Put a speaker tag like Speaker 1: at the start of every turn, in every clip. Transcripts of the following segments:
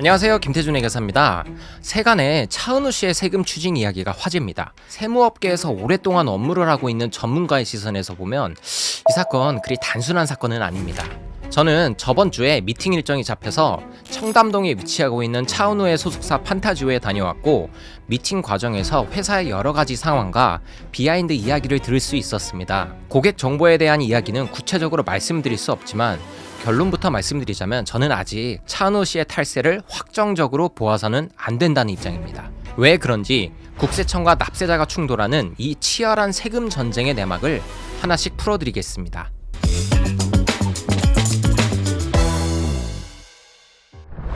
Speaker 1: 안녕하세요, 김태준의 계사입니다. 세간의 차은우 씨의 세금 추징 이야기가 화제입니다. 세무업계에서 오랫동안 업무를 하고 있는 전문가의 시선에서 보면 이 사건 그리 단순한 사건은 아닙니다. 저는 저번 주에 미팅 일정이 잡혀서 청담동에 위치하고 있는 차은우의 소속사 판타지오에 다녀왔고, 미팅 과정에서 회사의 여러 가지 상황과 비하인드 이야기를 들을 수 있었습니다. 고객 정보에 대한 이야기는 구체적으로 말씀드릴 수 없지만 결론부터 말씀드리자면 저는 아직 차은우 씨의 탈세를 확정적으로 보아서는 안 된다는 입장입니다. 왜 그런지 국세청과 납세자가 충돌하는 이 치열한 세금 전쟁의 내막을 하나씩 풀어드리겠습니다.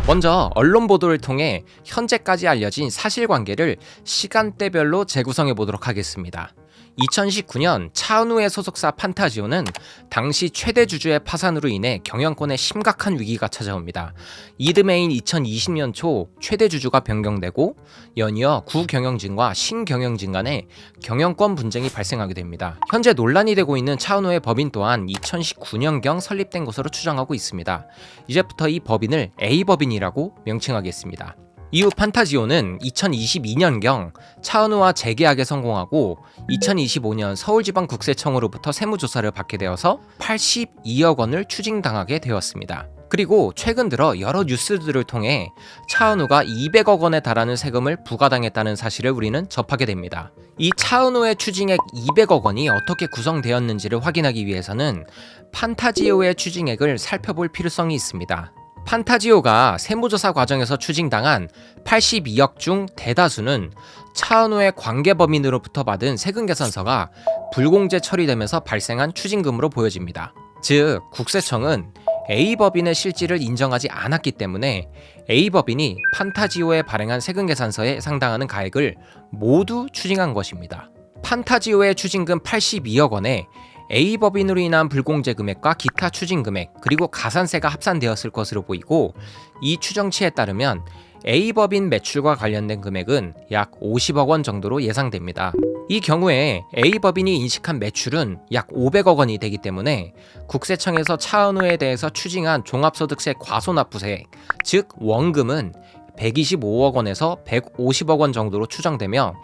Speaker 1: 먼저 언론 보도를 통해 현재까지 알려진 사실관계를 시간대별로 재구성해 보도록 하겠습니다. 2019년 차은우의 소속사 판타지오는 당시 최대 주주의 파산으로 인해 경영권에 심각한 위기가 찾아옵니다. 이듬해인 2020년 초 최대 주주가 변경되고 연이어 구경영진과 신경영진 간에 경영권 분쟁이 발생하게 됩니다. 현재 논란이 되고 있는 차은우의 법인 또한 2019년경 설립된 것으로 추정하고 있습니다. 이제부터 이 법인을 A법인이라고 명칭하겠습니다. 이후 판타지오는 2022년경 차은우와 재계약에 성공하고 2025년 서울지방국세청으로부터 세무조사를 받게 되어서 82억 원을 추징당하게 되었습니다. 그리고 최근 들어 여러 뉴스들을 통해 차은우가 200억 원에 달하는 세금을 부과당했다는 사실을 우리는 접하게 됩니다. 이 차은우의 추징액 200억 원이 어떻게 구성되었는지를 확인하기 위해서는 판타지오의 추징액을 살펴볼 필요성이 있습니다. 판타지오가 세무조사 과정에서 추징당한 82억 중 대다수는 차은우의 관계법인으로부터 받은 세금계산서가 불공제 처리되면서 발생한 추징금으로 보여집니다. 즉, 국세청은 A법인의 실질을 인정하지 않았기 때문에 A법인이 판타지오에 발행한 세금계산서에 해당하는 가액을 모두 추징한 것입니다. 판타지오의 추징금 82억 원에 A법인으로 인한 불공제 금액과 기타 추징 금액 그리고 가산세가 합산되었을 것으로 보이고, 이 추정치에 따르면 A법인 매출과 관련된 금액은 약 50억 원 정도로 예상됩니다. 이 경우에 A법인이 인식한 매출은 약 500억 원이 되기 때문에 국세청에서 차은우에 대해서 추징한 종합소득세 과소납부세, 즉 원금은 125억 원에서 150억 원 정도로 추정되며,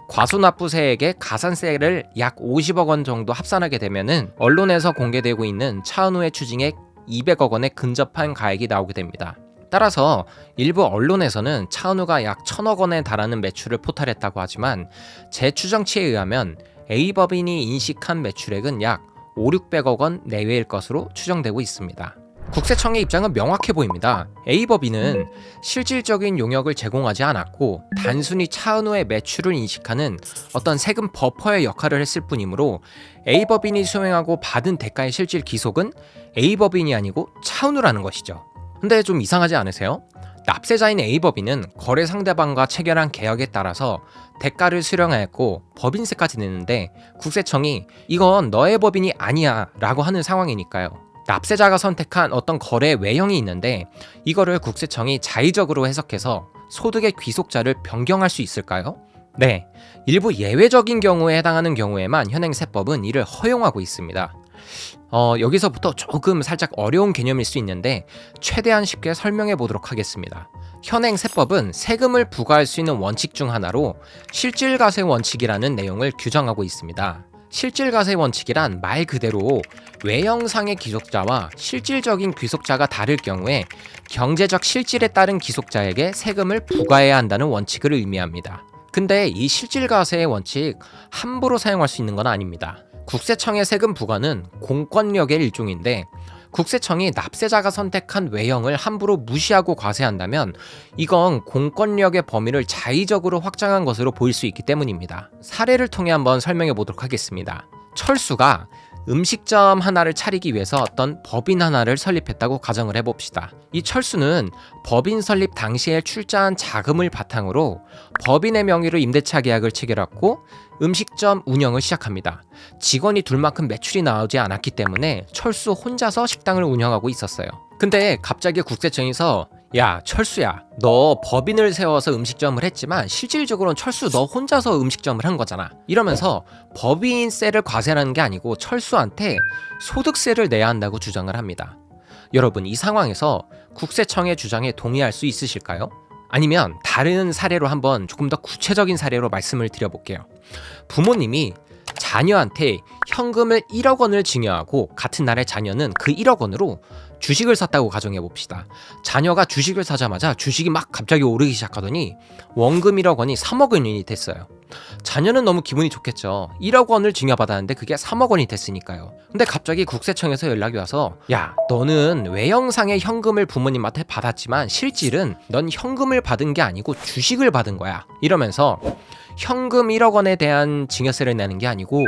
Speaker 1: 과소납부세액에 가산세를 약 50억 원 정도 합산하게 되면은 언론에서 공개되고 있는 차은우의 추징액 200억 원에 근접한 가액이 나오게 됩니다. 따라서 일부 언론에서는 차은우가 약 1000억 원에 달하는 매출을 포탈했다고 하지만, 제 추정치에 의하면 A법인이 인식한 매출액은 약 500~600억 원 내외일 것으로 추정되고 있습니다. 국세청의 입장은 명확해 보입니다. A법인은 실질적인 용역을 제공하지 않았고 단순히 차은우의 매출을 인식하는 어떤 세금 버퍼의 역할을 했을 뿐이므로 A법인이 수행하고 받은 대가의 실질 기속은 A법인이 아니고 차은우라는 것이죠. 근데 좀 이상하지 않으세요? 납세자인 A법인은 거래 상대방과 체결한 계약에 따라서 대가를 수령하였고 법인세까지 냈는데 국세청이 이건 너의 법인이 아니야 라고 하는 상황이니까요. 납세자가 선택한 어떤 거래 외형이 있는데 이거를 국세청이 자의적으로 해석해서 소득의 귀속자를 변경할 수 있을까요? 네, 일부 예외적인 경우에 해당하는 경우에만 현행세법은 이를 허용하고 있습니다. 여기서부터 조금 살짝 어려운 개념일 수 있는데 최대한 쉽게 설명해 보도록 하겠습니다. 현행 세법은 세금을 부과할 수 있는 원칙 중 하나로 실질과세 원칙이라는 내용을 규정하고 있습니다. 실질과세 원칙이란 말 그대로 외형상의 귀속자와 실질적인 귀속자가 다를 경우에 경제적 실질에 따른 귀속자에게 세금을 부과해야 한다는 원칙을 의미합니다. 근데 이 실질과세의 원칙 함부로 사용할 수 있는 건 아닙니다. 국세청의 세금 부과는 공권력의 일종인데 국세청이 납세자가 선택한 외형을 함부로 무시하고 과세한다면 이건 공권력의 범위를 자의적으로 확장한 것으로 보일 수 있기 때문입니다. 사례를 통해 한번 설명해 보도록 하겠습니다. 철수가 음식점 하나를 차리기 위해서 어떤 법인 하나를 설립했다고 가정을 해봅시다. 이 철수는 법인 설립 당시에 출자한 자금을 바탕으로 법인의 명의로 임대차 계약을 체결했고 음식점 운영을 시작합니다. 직원이 둘만큼 매출이 나오지 않았기 때문에 철수 혼자서 식당을 운영하고 있었어요. 근데 갑자기 국세청에서 야, 철수야, 너 법인을 세워서 음식점을 했지만 실질적으로는 철수 너 혼자서 음식점을 한 거잖아. 이러면서 법인세를 과세하는 게 아니고 철수한테 소득세를 내야 한다고 주장을 합니다. 여러분, 이 상황에서 국세청의 주장에 동의할 수 있으실까요? 아니면 다른 사례로 한번 조금 더 구체적인 사례로 말씀을 드려볼게요. 부모님이 자녀한테 현금을 1억 원을 증여하고 같은 날에 자녀는 그 1억 원으로 주식을 샀다고 가정해 봅시다. 자녀가 주식을 사자마자 주식이 막 갑자기 오르기 시작하더니 원금 1억 원이 3억 원이 됐어요. 자녀는 너무 기분이 좋겠죠. 1억 원을 증여받았는데 그게 3억 원이 됐으니까요. 근데 갑자기 국세청에서 연락이 와서, 야, 너는 외형상의 현금을 부모님한테 받았지만 실질은 넌 현금을 받은 게 아니고 주식을 받은 거야. 이러면서 현금 1억 원에 대한 증여세를 내는 게 아니고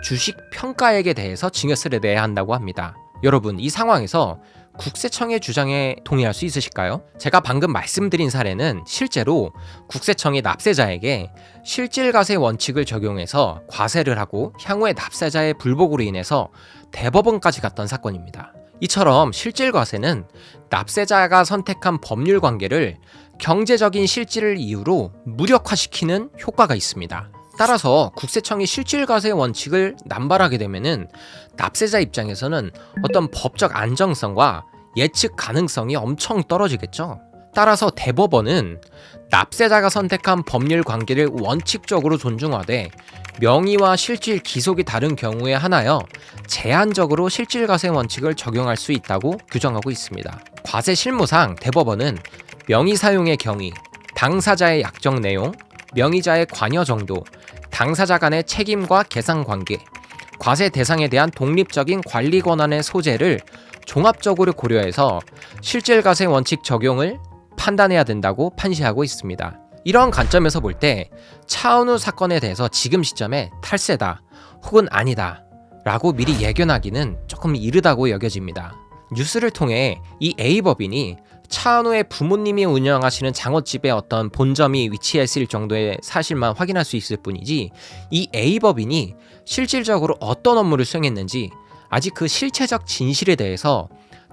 Speaker 1: 주식 평가액에 대해서 증여세를 내야 한다고 합니다. 여러분, 이 상황에서 국세청의 주장에 동의할 수 있으실까요? 제가 방금 말씀드린 사례는 실제로 국세청이 납세자에게 실질과세 원칙을 적용해서 과세를 하고 향후에 납세자의 불복으로 인해서 대법원까지 갔던 사건입니다. 이처럼 실질과세는 납세자가 선택한 법률 관계를 경제적인 실질을 이유로 무력화시키는 효과가 있습니다. 따라서 국세청이 실질과세 원칙을 남발하게 되면은 납세자 입장에서는 어떤 법적 안정성과 예측 가능성이 엄청 떨어지겠죠. 따라서 대법원은 납세자가 선택한 법률 관계를 원칙적으로 존중하되 명의와 실질 기속이 다른 경우에 한하여 제한적으로 실질과세 원칙을 적용할 수 있다고 규정하고 있습니다. 과세 실무상 대법원은 명의 사용의 경위, 당사자의 약정 내용, 명의자의 관여 정도, 당사자 간의 책임과 계상 관계, 과세 대상에 대한 독립적인 관리 권한의 소재를 종합적으로 고려해서 실질과세 원칙 적용을 판단해야 된다고 판시하고 있습니다. 이런 관점에서 볼 때 차은우 사건에 대해서 지금 시점에 탈세다 혹은 아니다 라고 미리 예견하기는 조금 이르다고 여겨집니다. 뉴스를 통해 이 A법인이 차은우의 부모님이 운영하시는 장어집에 어떤 본점이 위치했을 정도의 사실만 확인할 수 있을 뿐이지, 이 A법인이 실질적으로 어떤 업무를 수행했는지 아직 그 실체적 진실에 대해서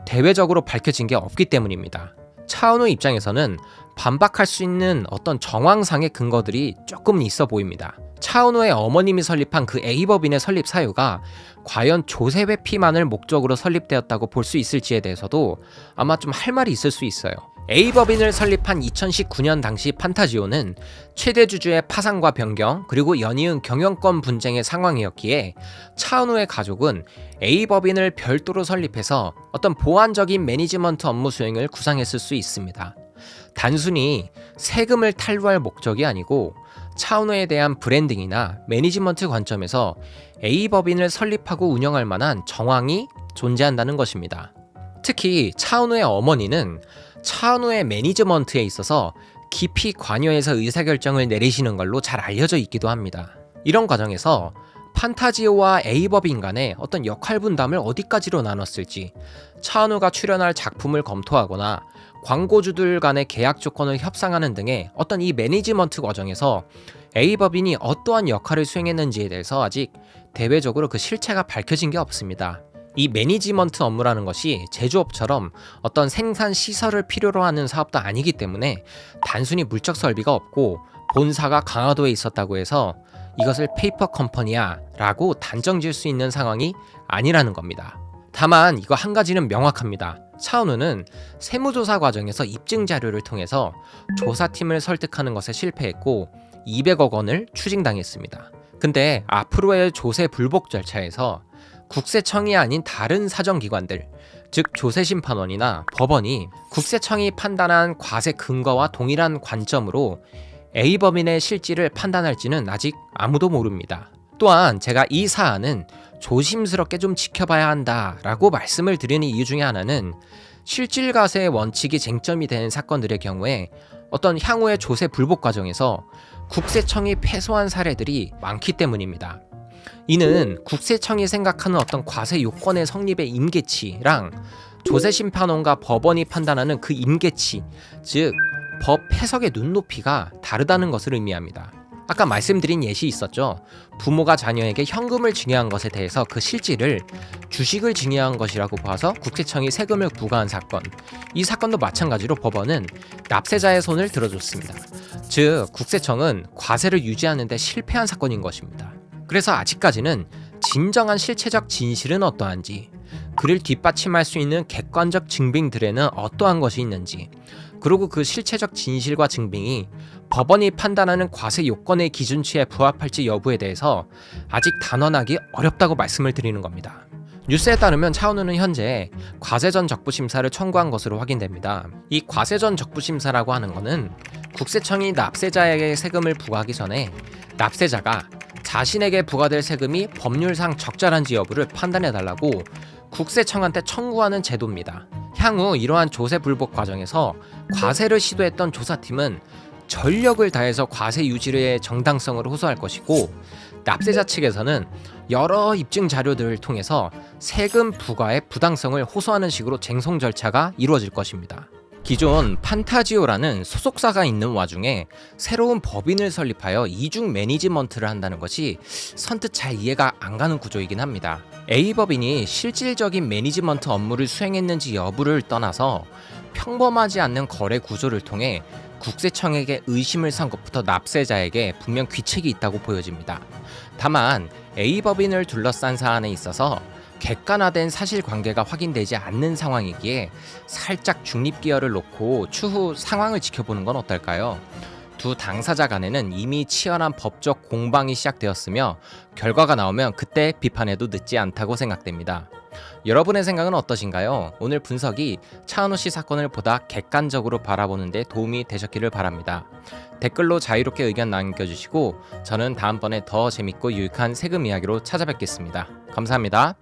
Speaker 1: 대외적으로 밝혀진 게 없기 때문입니다. 차은우 입장에서는 반박할 수 있는 어떤 정황상의 근거들이 조금 있어 보입니다. 차은우의 어머님이 설립한 그 A법인의 설립 사유가 과연 조세 회피만을 목적으로 설립되었다고 볼 수 있을지에 대해서도 아마 좀 할 말이 있을 수 있어요. A법인을 설립한 2019년 당시 판타지오는 최대 주주의 파산과 변경 그리고 연이은 경영권 분쟁의 상황이었기에 차은우의 가족은 A법인을 별도로 설립해서 어떤 보완적인 매니지먼트 업무 수행을 구상했을 수 있습니다. 단순히 세금을 탈루할 목적이 아니고 차은우에 대한 브랜딩이나 매니지먼트 관점에서 A법인을 설립하고 운영할 만한 정황이 존재한다는 것입니다. 특히 차은우의 어머니는 차은우의 매니지먼트에 있어서 깊이 관여해서 의사결정을 내리시는 걸로 잘 알려져 있기도 합니다. 이런 과정에서 판타지오와 A법인 간의 어떤 역할 분담을 어디까지로 나눴을지, 차은우가 출연할 작품을 검토하거나 광고주들 간의 계약 조건을 협상하는 등의 어떤 이 매니지먼트 과정에서 A법인이 어떠한 역할을 수행했는지에 대해서 아직 대외적으로 그 실체가 밝혀진 게 없습니다. 이 매니지먼트 업무라는 것이 제조업처럼 어떤 생산 시설을 필요로 하는 사업도 아니기 때문에 단순히 물적 설비가 없고 본사가 강화도에 있었다고 해서 이것을 페이퍼 컴퍼니야 라고 단정 지을 수 있는 상황이 아니라는 겁니다. 다만 이거 한 가지는 명확합니다. 차은우는 세무조사 과정에서 입증 자료를 통해서 조사팀을 설득하는 것에 실패했고 200억 원을 추징당했습니다. 근데 앞으로의 조세 불복 절차에서 국세청이 아닌 다른 사정기관들, 즉 조세심판원이나 법원이 국세청이 판단한 과세 근거와 동일한 관점으로 A법인의 실질을 판단할지는 아직 아무도 모릅니다. 또한 제가 이 사안은 조심스럽게 좀 지켜봐야 한다라고 말씀을 드리는 이유 중에 하나는 실질과세의 원칙이 쟁점이 되는 사건들의 경우에 어떤 향후의 조세 불복 과정에서 국세청이 패소한 사례들이 많기 때문입니다. 이는 국세청이 생각하는 어떤 과세 요건의 성립의 임계치랑 조세심판원과 법원이 판단하는 그 임계치, 즉 법 해석의 눈높이가 다르다는 것을 의미합니다. 아까 말씀드린 예시 있었죠. 부모가 자녀에게 현금을 증여한 것에 대해서 그 실질을 주식을 증여한 것이라고 봐서 국세청이 세금을 부과한 사건. 이 사건도 마찬가지로 법원은 납세자의 손을 들어줬습니다. 즉 국세청은 과세를 유지하는 데 실패한 사건인 것입니다. 그래서 아직까지는 진정한 실체적 진실은 어떠한지, 그를 뒷받침할 수 있는 객관적 증빙들에는 어떠한 것이 있는지, 그리고 그 실체적 진실과 증빙이 법원이 판단하는 과세 요건의 기준치에 부합할지 여부에 대해서 아직 단언하기 어렵다고 말씀을 드리는 겁니다. 뉴스에 따르면 차은우는 현재 과세전 적부심사를 청구한 것으로 확인됩니다. 이 과세전 적부심사라고 하는 것은 국세청이 납세자에게 세금을 부과하기 전에 납세자가 자신에게 부과될 세금이 법률상 적절한지 여부를 판단해달라고 국세청한테 청구하는 제도입니다. 향후 이러한 조세 불복 과정에서 과세를 시도했던 조사팀은 전력을 다해서 과세 유지의 정당성을 호소할 것이고, 납세자 측에서는 여러 입증 자료들을 통해서 세금 부과의 부당성을 호소하는 식으로 쟁송 절차가 이루어질 것입니다. 기존 판타지오라는 소속사가 있는 와중에 새로운 법인을 설립하여 이중 매니지먼트를 한다는 것이 선뜻 잘 이해가 안 가는 구조이긴 합니다. A법인이 실질적인 매니지먼트 업무를 수행했는지 여부를 떠나서 평범하지 않는 거래 구조를 통해 국세청에게 의심을 산 것부터 납세자에게 분명 귀책이 있다고 보여집니다. 다만 A법인을 둘러싼 사안에 있어서 객관화된 사실관계가 확인되지 않는 상황이기에 살짝 중립기여를 놓고 추후 상황을 지켜보는 건 어떨까요? 두 당사자 간에는 이미 치열한 법적 공방이 시작되었으며 결과가 나오면 그때 비판해도 늦지 않다고 생각됩니다. 여러분의 생각은 어떠신가요? 오늘 분석이 차은우 씨 사건을 보다 객관적으로 바라보는 데 도움이 되셨기를 바랍니다. 댓글로 자유롭게 의견 남겨주시고 저는 다음번에 더 재밌고 유익한 세금 이야기로 찾아뵙겠습니다. 감사합니다.